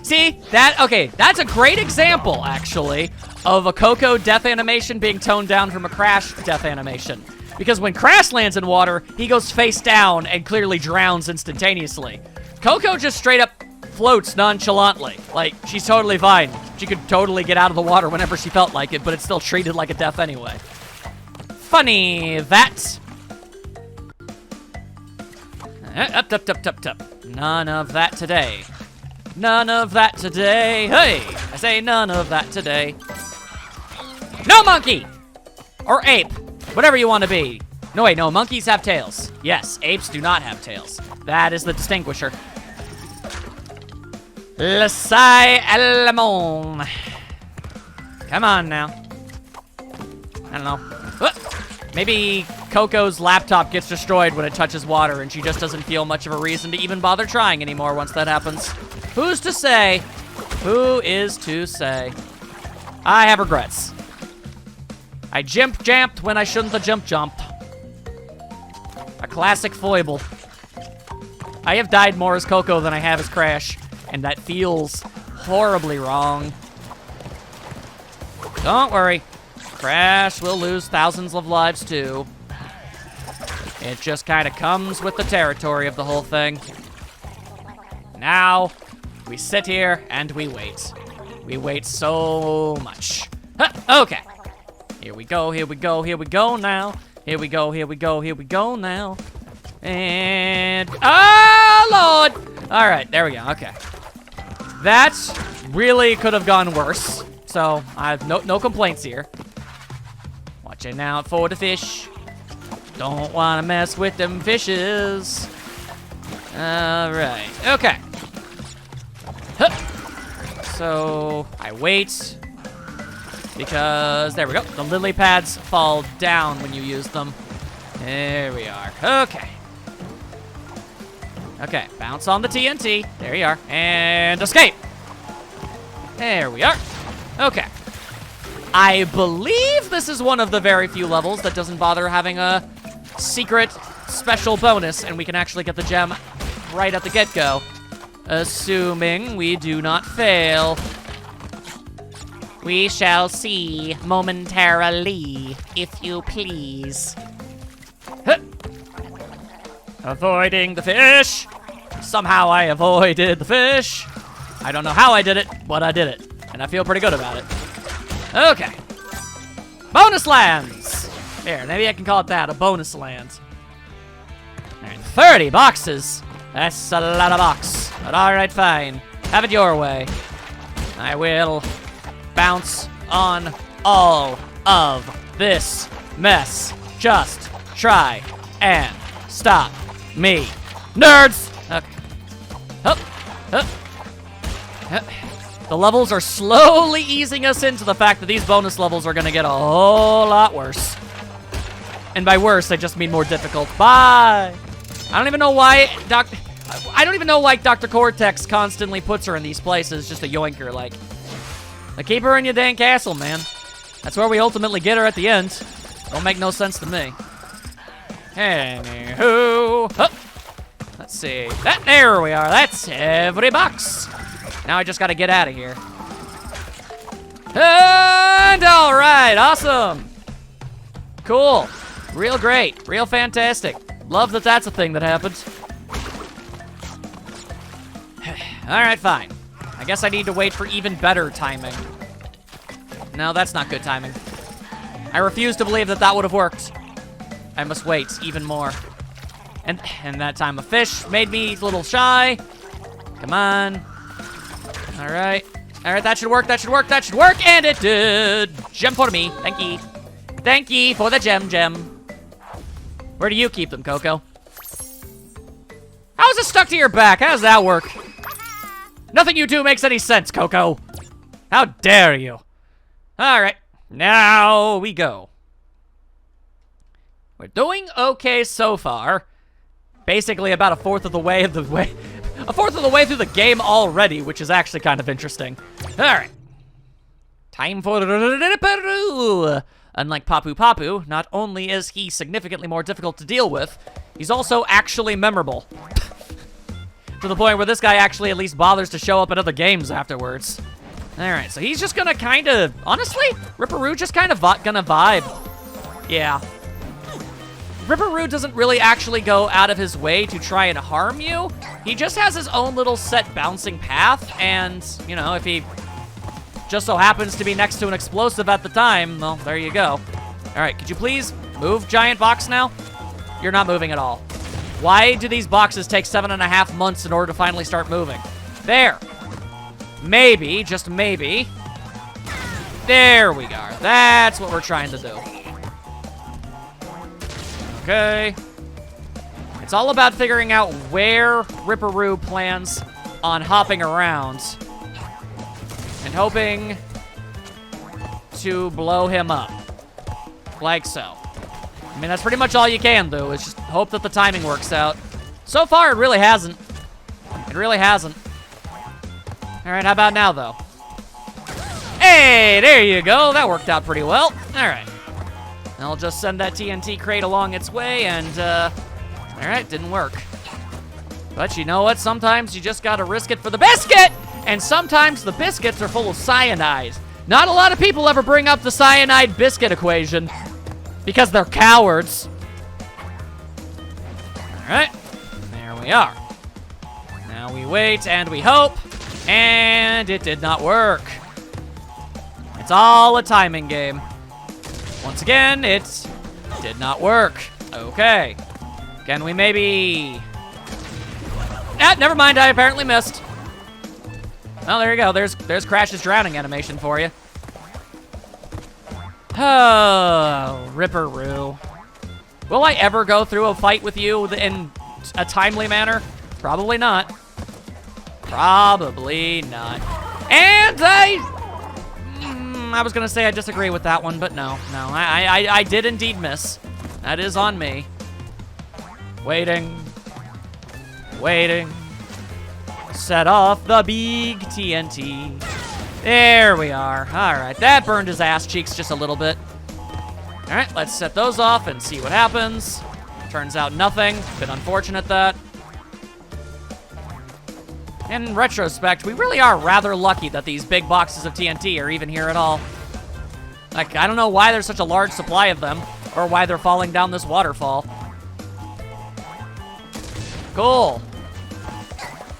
See, that's a great example, actually, of a Coco death animation being toned down from a Crash death animation. Because when Crash lands in water, he goes face down and clearly drowns instantaneously. Coco just straight up floats nonchalantly. Like, she's totally fine. She could totally get out of the water whenever she felt like it, but it's still treated like a death anyway. Funny that. Up, up, up, up, up. None of that today. None of that today. Hey, I say none of that today. No monkey! Or ape. Whatever you want to be. No, wait, no, monkeys have tails. Yes, apes do not have tails. That is the distinguisher. Le Sai Alamon. Come on now. I don't know. Maybe Coco's laptop gets destroyed when it touches water and she just doesn't feel much of a reason to even bother trying anymore once that happens. Who's to say? Who is to say? I have regrets. I jimp-jamped when I shouldn't have jump-jumped. A classic foible. I have died more as Coco than I have as Crash, and that feels horribly wrong. Don't worry. Crash will lose thousands of lives too. It just kind of comes with the territory of the whole thing. Now, we sit here and we wait. We wait so much. Huh, okay. Here we go, here we go, here we go now. Here we go, here we go, here we go now. And, oh, Lord. All right, there we go, okay. That really could have gone worse. So, I have no complaints here. Watching out for the fish. Don't want to mess with them fishes. All right, okay. Huh. So, I wait. Because, there we go. The lily pads fall down when you use them. There we are. Okay. Okay, bounce on the TNT. There you are. And escape. There we are. Okay. I believe this is one of the very few levels that doesn't bother having a secret special bonus, and we can actually get the gem right at the get-go. Assuming we do not fail. We shall see momentarily, if you please. Huh. Avoiding the fish. Somehow I avoided the fish. I don't know how I did it, but I did it. And I feel pretty good about it. Okay. Bonus lands. There, maybe I can call it that, a bonus land. All right, 30 boxes. That's a lot of box. But alright, fine. Have it your way. I will bounce on all of this mess. Just try and stop me. Nerds! Okay. Hup. Hup. Hup. The levels are slowly easing us into the fact that these bonus levels are gonna get a whole lot worse. And by worse, I just mean more difficult. Bye! I don't even know why Dr. Cortex constantly puts her in these places, just a yoinker, like keep her in your dang castle, man. That's where we ultimately get her at the end. Don't make no sense to me. Anywho, hup. Let's see. There we are. That's every box. Now I just gotta get out of here. And all right, awesome. Cool. Real great. Real fantastic. Love that that's a thing that happens. All right, fine. I guess I need to wait for even better timing. No, that's not good timing. I refuse to believe that that would have worked. I must wait even more. And that time a fish made me a little shy. Come on. All right. All right, that should work, that should work, that should work, and it did. Gem for me, thank ye. Thank ye for the gem. Where do you keep them, Coco? How is it stuck to your back? How does that work? Nothing you do makes any sense, Coco. How dare you? All right, now we go. We're doing okay so far. Basically about a fourth of the way through the game already, which is actually kind of interesting. All right. Time for Peru. Unlike Papu Papu, not only is he significantly more difficult to deal with, he's also actually memorable. To the point where this guy actually at least bothers to show up in other games afterwards. All right, so he's just gonna kind of, honestly, Ripperoo just kind of gonna vibe. Yeah. Ripperoo doesn't really actually go out of his way to try and harm you. He just has his own little set bouncing path, and, you know, if he just so happens to be next to an explosive at the time, well, there you go. All right, could you please move, giant box, now? You're not moving at all. Why do these boxes take 7.5 months in order to finally start moving? There. Maybe, just maybe. There we go. That's what we're trying to do. Okay. It's all about figuring out where Ripperoo plans on hopping around and hoping to blow him up. Like so. I mean, that's pretty much all you can do, is just hope that the timing works out. So far, it really hasn't. It really hasn't. All right, how about now, though? Hey, there you go. That worked out pretty well. All right. I'll just send that TNT crate along its way, and, all right, didn't work. But you know what? Sometimes you just gotta risk it for the biscuit! And sometimes the biscuits are full of cyanide. Not a lot of people ever bring up the cyanide biscuit equation because they're cowards. All right, there we are. Now we wait and we hope, and it did not work. It's all a timing game. Once again, it did not work. Okay. Can we maybe... Ah, never mind, I apparently missed. Well, there you go. There's Crash's drowning animation for you. Oh, Ripperoo. Will I ever go through a fight with you in a timely manner? Probably not. Probably not. And I was gonna say I disagree with that one, but no. I did indeed miss. That is on me. Waiting. Set off the big TNT. There we are. All right, that burned his ass cheeks just a little bit. All right, let's set those off and see what happens. Turns out nothing. Bit unfortunate that. In retrospect, we really are rather lucky that these big boxes of TNT are even here at all. Like, I don't know why there's such a large supply of them, or why they're falling down this waterfall. Cool.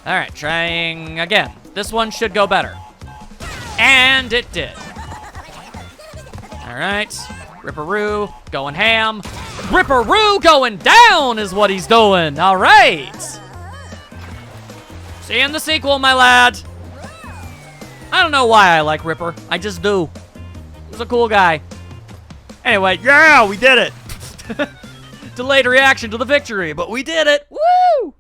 All right, trying again. This one should go better. And it did. All right, Ripperoo going ham. Ripperoo going down is what he's doing. All right. See you in the sequel, my lad. I don't know why I like Ripper. I just do. He's a cool guy. Anyway, yeah, we did it. Delayed reaction to the victory, but we did it. Woo!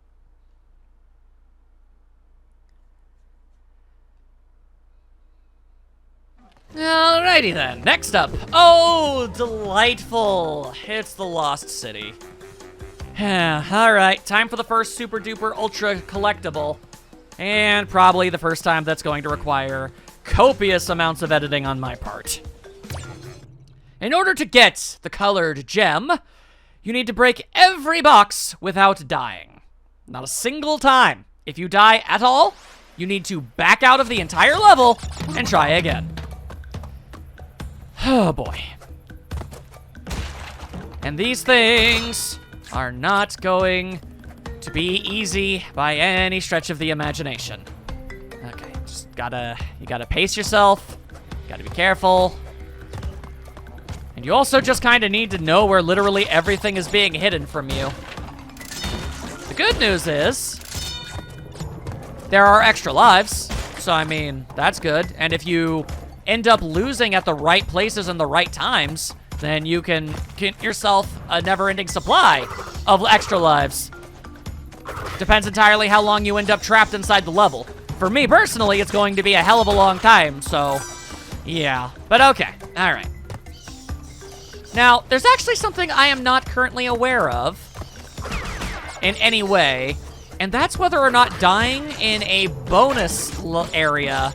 Alrighty then, next up. Oh, delightful. It's the Lost City. Alright, time for the first super duper ultra collectible. And probably the first time that's going to require copious amounts of editing on my part. In order to get the colored gem, you need to break every box without dying. Not a single time. If you die at all, you need to back out of the entire level and try again. Oh boy. And these things are not going to be easy by any stretch of the imagination. Okay, just you gotta pace yourself, gotta be careful. And you also just kind of need to know where literally everything is being hidden from you. The good news is, there are extra lives, so I mean, that's good. And if you end up losing at the right places and the right times, then you can get yourself a never-ending supply of extra lives. Depends entirely how long you end up trapped inside the level. For me, personally, it's going to be a hell of a long time, so yeah. But okay, all right. Now, there's actually something I am not currently aware of in any way, and that's whether or not dying in a bonus area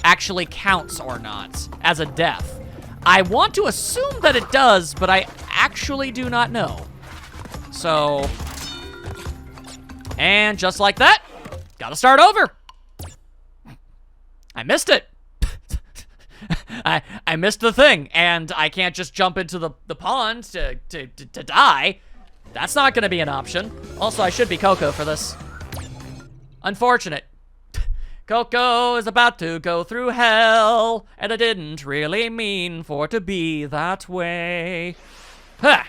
actually counts or not as a death. I want to assume that it does, but I actually do not know. So, and just like that, gotta start over. I missed it. I missed the thing, and I can't just jump into the pond to die. That's not gonna be an option. Also, I should be Coco for this. Unfortunate. Coco is about to go through hell, and I didn't really mean for it to be that way. Huh.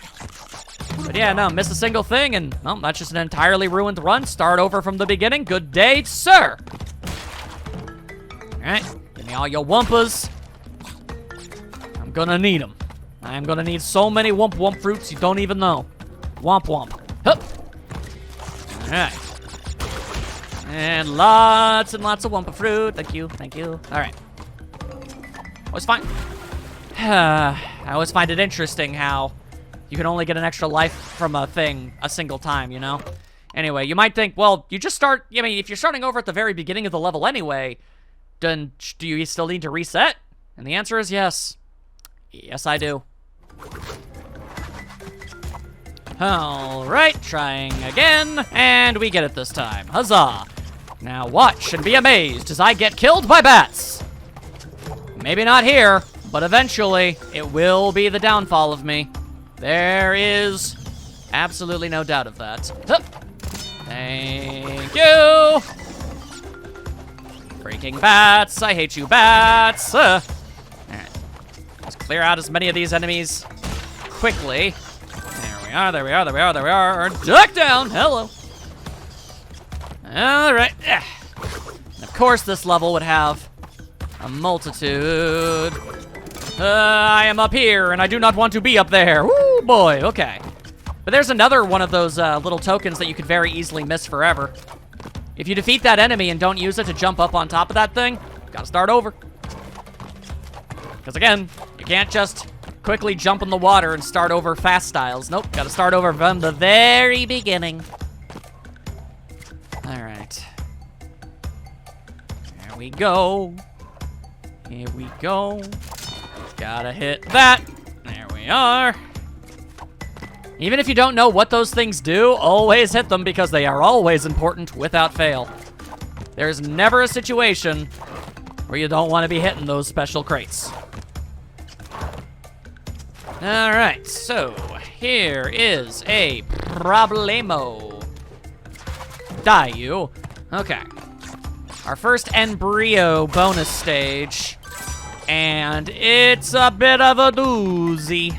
But yeah, no, miss a single thing, and well, that's just an entirely ruined run. Start over from the beginning. Good day, sir. All right, give me all your wumpas. I'm gonna need them. I'm gonna need so many wump wump fruits you don't even know. Womp womp. Hup. All right. And lots of Wumpa fruit. Thank you, thank you. All right. Always fine. I always find it interesting how you can only get an extra life from a thing a single time, you know? Anyway, you might think, well, you just start, I mean, if you're starting over at the very beginning of the level anyway, then do you still need to reset? And the answer is yes. Yes, I do. All right, trying again, and we get it this time. Huzzah. Now watch and be amazed as I get killed by bats. Maybe not here, but eventually it will be the downfall of me. There is absolutely no doubt of that. Hup. Thank you. Freaking bats, I hate you bats. All right, let's clear out as many of these enemies quickly. There we are. Duck down, hello. All right. And of course, this level would have a multitude. I am up here, and I do not want to be up there. Woo, boy, okay. But there's another one of those little tokens that you could very easily miss forever. If you defeat that enemy and don't use it to jump up on top of that thing, gotta start over. Because again, you can't just quickly jump in the water and start over fast styles. Nope, gotta start over from the very beginning. All right. Here we go. Here we go. Gotta hit that. There we are. Even if you don't know what those things do, always hit them because they are always important without fail. There's never a situation where you don't want to be hitting those special crates. All right, so here is a problemo. Die, you. Okay. Our first embryo bonus stage. And it's a bit of a doozy.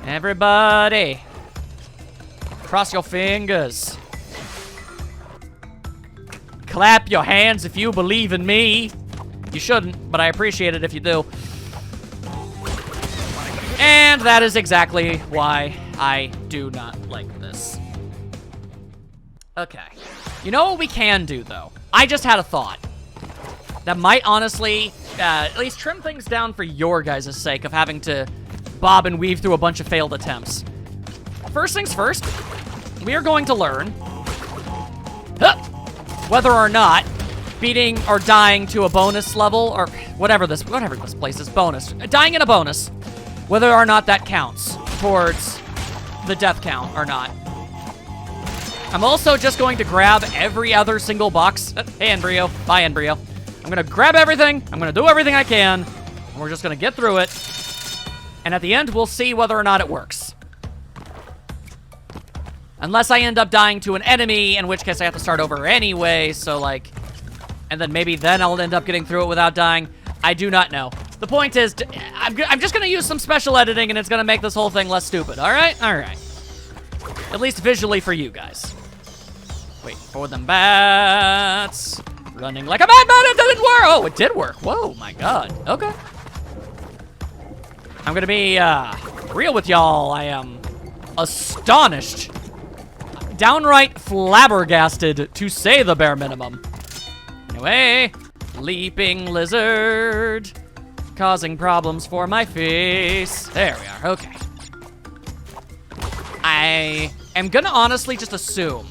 Everybody, cross your fingers. clap your hands if you believe in me. You shouldn't, but I appreciate it if you do. And that is exactly why I do not like this. Okay. You know what we can do, though? I just had a thought. That might honestly, at least trim things down for your guys' sake of having to bob and weave through a bunch of failed attempts. First things first, we are going to learn whether or not beating or dying to a bonus level, or whatever this place is, bonus. Dying in a bonus, whether or not that counts towards the death count or not. I'm also just going to grab every other single box. Hey, Embryo. Bye, Embryo. I'm going to grab everything. I'm going to do everything I can. And we're just going to get through it. And at the end, we'll see whether or not it works. Unless I end up dying to an enemy, in which case I have to start over anyway, so like... And then maybe then I'll end up getting through it without dying. I do not know. The point is, I'm just going to use some special editing, and it's going to make this whole thing less stupid, alright? Alright. At least visually for you guys. Wait for them bats. Running like a madman, it didn't work! Oh, it did work. Whoa, my god. Okay. I'm going to be real with y'all. I am astonished. Downright flabbergasted, to say the bare minimum. Anyway, leaping lizard, causing problems for my face. There we are, okay. I am gonna honestly just assume,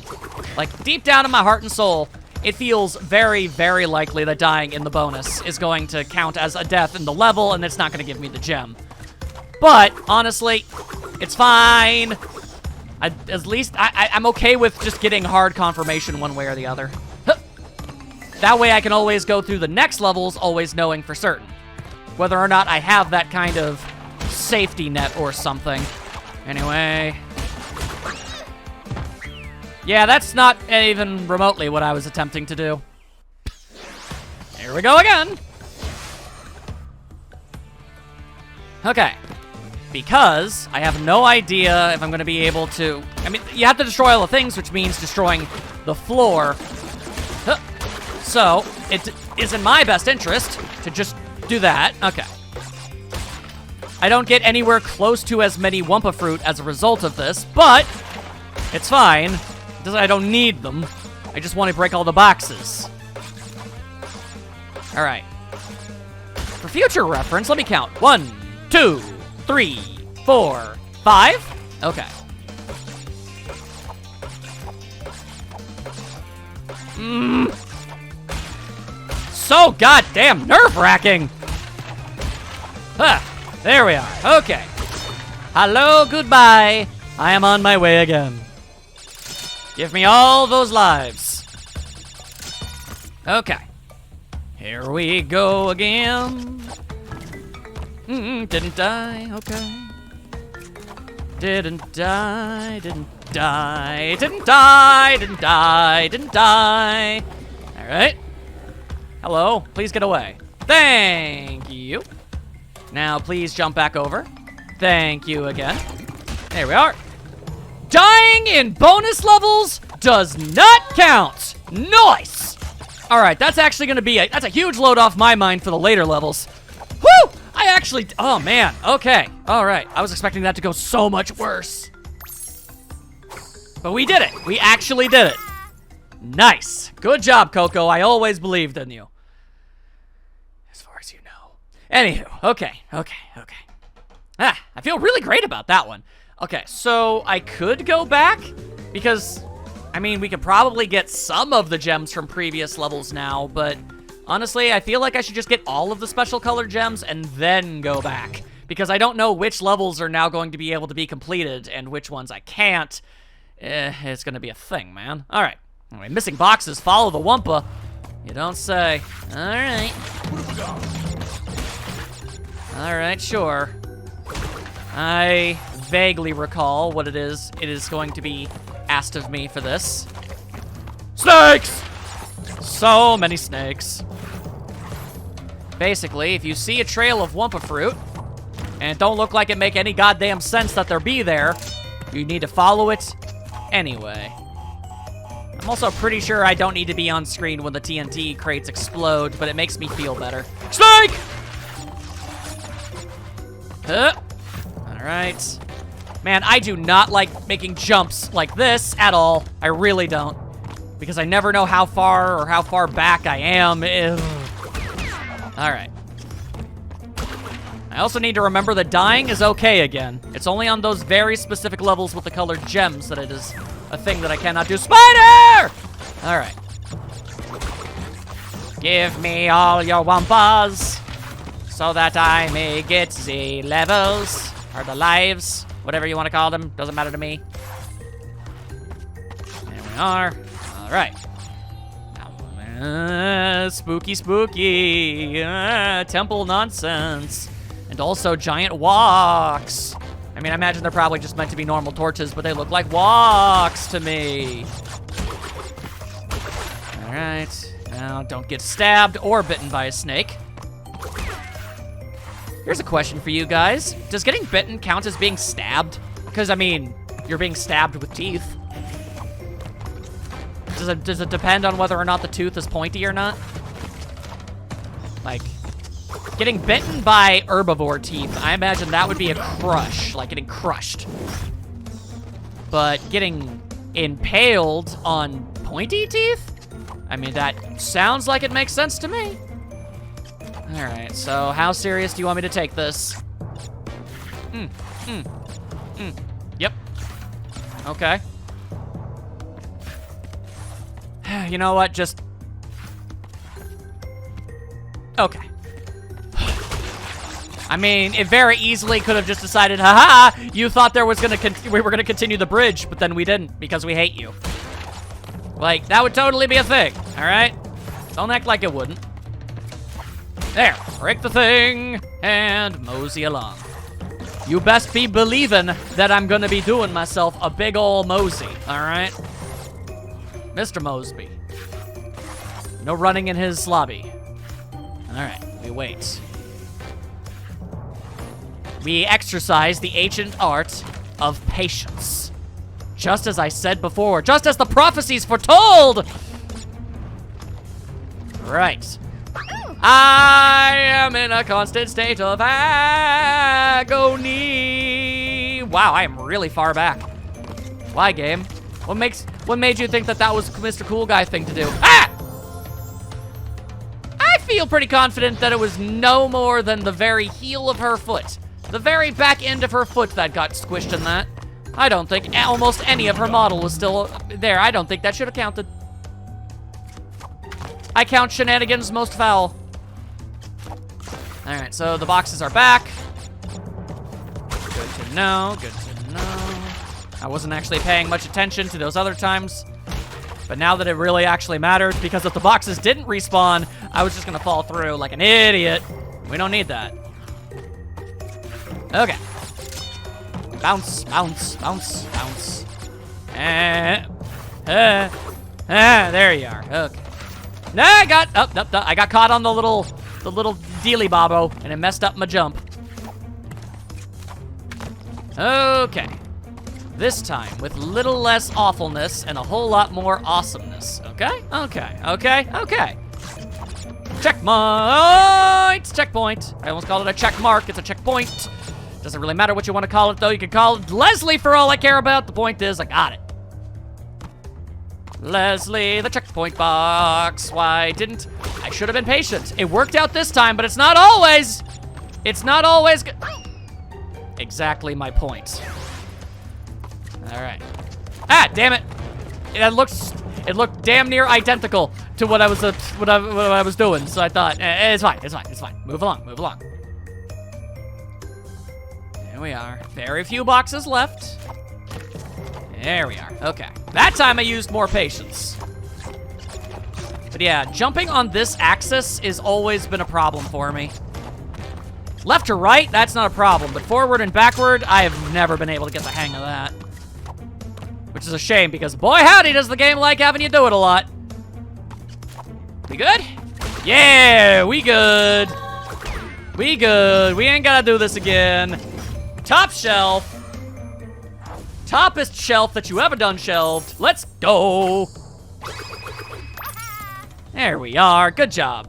like deep down in my heart and soul, it feels very, very likely that dying in the bonus is going to count as a death in the level, and it's not gonna give me the gem. But, honestly, it's fine. At least, I'm okay with just getting hard confirmation one way or the other. That way I can always go through the next levels, always knowing for certain. Whether or not I have that kind of safety net or something. Anyway. Yeah, that's not even remotely what I was attempting to do. Here we go again. Okay. Because I have no idea if I'm going to be able to... I mean, you have to destroy all the things, which means destroying the floor. So, it is in my best interest to just do that. Okay. I don't get anywhere close to as many Wumpa Fruit as a result of this, but it's fine. I don't need them. I just want to break all the boxes. All right. For future reference, let me count. 1, 2, 3, 4, 5. Okay. So goddamn nerve-wracking. There we are. Okay. Hello, goodbye. I am on my way again. Give me all those lives. Okay. Here we go again. Didn't die. Okay. Didn't die. Didn't die. Didn't die. Didn't die. Didn't die. All right. Hello. Please get away. Thank you. Now, please jump back over. Thank you again. There we are. Dying in bonus levels does not count. Nice. All right, that's actually going to be that's a huge load off my mind for the later levels. Woo! I actually, oh man, okay. All right, I was expecting that to go so much worse. But we did it. We actually did it. Nice. Good job, Coco. I always believed in you. As far as you know. Anywho, okay. I feel really great about that one. Okay, so I could go back because, I mean, we could probably get some of the gems from previous levels now, but honestly, I feel like I should just get all of the special colored gems and then go back because I don't know which levels are now going to be able to be completed and which ones I can't. It's going to be a thing, man. All right. Anyway, missing boxes. Follow the Wumpa. You don't say. All right. All right, sure. I vaguely recall what it is going to be asked of me for this. Snakes! So many snakes. Basically, if you see a trail of Wumpa Fruit, and it don't look like it make any goddamn sense that there be there, you need to follow it anyway. I'm also pretty sure I don't need to be on screen when the TNT crates explode, but it makes me feel better. Snake! Alright. Man, I do not like making jumps like this at all. I really don't. Because I never know how far or how far back I am. Alright. I also need to remember that dying is okay again. It's only on those very specific levels with the colored gems that it is a thing that I cannot do. Spider! Alright. Give me all your wampas so that I may get the levels or the lives, whatever you want to call them. Doesn't matter to me. There we are. Alright. Spooky, spooky. Temple nonsense. And also giant walks. I mean, I imagine they're probably just meant to be normal torches, but they look like walks to me. Alright. Now, don't get stabbed or bitten by a snake. Here's a question for you guys. Does getting bitten count as being stabbed? Because, I mean, you're being stabbed with teeth. Does it depend on whether or not the tooth is pointy or not? Like, getting bitten by herbivore teeth, I imagine that would be a crush, like getting crushed. But getting impaled on pointy teeth? I mean, that sounds like it makes sense to me. All right, so how serious do you want me to take this? Yep. Okay. You know what, just... Okay. I mean, it very easily could have just decided, haha, you thought there was we were gonna continue the bridge, but then we didn't because we hate you. Like, that would totally be a thing, all right? Don't act like it wouldn't. There, break the thing and mosey along. You best be believing that I'm gonna be doing myself a big ol' mosey, all right? Mr. Mosby. No running in his lobby. All right, we wait. We exercise the ancient art of patience. Just as I said before, just as the prophecies foretold! Right. I am in a constant state of agony. Wow, I am really far back. Why, game? What made you think that that was Mr. Cool Guy thing to do? Ah! I feel pretty confident that it was no more than the very heel of her foot. The very back end of her foot that got squished in that. I don't think almost any of her model was still there. I don't think that should have counted. I count shenanigans most foul. All right, so the boxes are back. Good to know, good to know. I wasn't actually paying much attention to those other times. But now that it really actually matters, because if the boxes didn't respawn, I was just gonna fall through like an idiot. We don't need that. Okay. Bounce, bounce, bounce, bounce. There you are. Okay. No, I got caught on the little dealy bobbo, and it messed up my jump. Okay. This time with little less awfulness and a whole lot more awesomeness. Okay? Okay. Okay. Okay. Checkpoint! Checkpoint. I almost called it a check mark. It's a checkpoint. Doesn't really matter what you want to call it, though. You can call it Leslie for all I care about. The point is, I got it. Leslie, the checkpoint box. Why didn't... I should have been patient. It worked out this time, but it's not always. It's not always good. Exactly my point. All right. Ah, damn it. It looked damn near identical to what I was doing. So I thought, it's fine. It's fine. It's fine. Move along. Move along. There we are. Very few boxes left. There we are. Okay. That time I used more patience. But yeah, jumping on this axis has always been a problem for me. Left to right, that's not a problem. But forward and backward, I have never been able to get the hang of that. Which is a shame, because boy howdy does the game like having you do it a lot. We good? Yeah, we good. We good. We ain't gotta do this again. Top shelf. Toppest shelf that you ever done shelved. Let's go. There we are. Good job.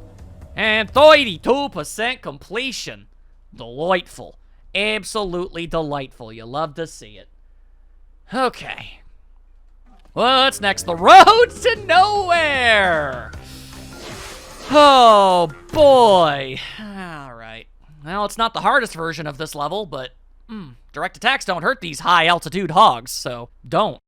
And 32% completion. Delightful. Absolutely delightful. You love to see it. Okay. What's next? The road to nowhere! Oh, boy. Alright. Well, it's not the hardest version of this level, but direct attacks don't hurt these high-altitude hogs, so don't.